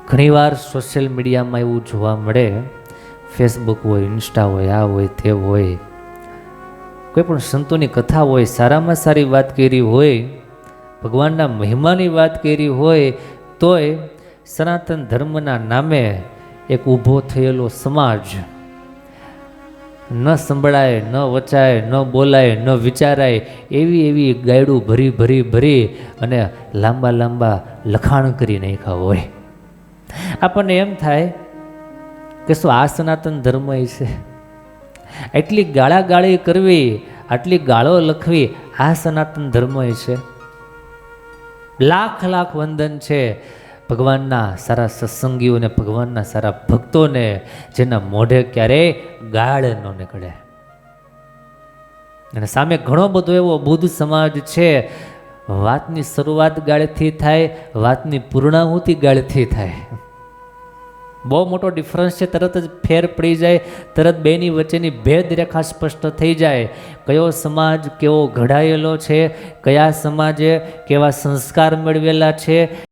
ઘણીવાર સોશિયલ મીડિયામાં એવું જોવા મળે, ફેસબુક હોય, ઇન્સ્ટા હોય, આ હોય તે હોય, કોઈ પણ સંતોની કથા હોય, સારામાં સારી વાત કરી હોય, ભગવાનના મહિમાની વાત કરી હોય, તોય સનાતન ધર્મના નામે એક ઊભો થયેલો સમાજ ન સંભળાય, ન વચાય, ન બોલાય, ન વિચારાય એવી એવી ગાયડું ભરી ભરી ભરી અને લાંબા લાંબા લખાણ કરી નાખ્યા હોય. આપણને એમ થાય કે શું આ સનાતન ધર્મ છે? એટલી ગાળાગાળી કરવી, આટલી ગાળો લખવી, આ સનાતન ધર્મ છે? લાખ લાખ વંદન છે ભગવાનના સારા સત્સંગીઓને, ભગવાનના સારા ભક્તોને, જેના મોઢે ક્યારેય ગાળ ન નીકળે. અને સામે ઘણો બધો એવો બુદ્ધ સમાજ છે, વાતની શરૂઆત ગાળથી થાય, વાતની પૂર્ણાહુતિ ગાળથી થાય. બહુ મોટો ડિફરન્સ છે, તરત જ ફેર પડી જાય, તરત બેની વચ્ચેની ભેદ રેખા સ્પષ્ટ થઈ જાય. કયો સમાજ કેવો ઘડાયેલો છે, કયા સમાજે કેવા સંસ્કાર મેળવેલા છે,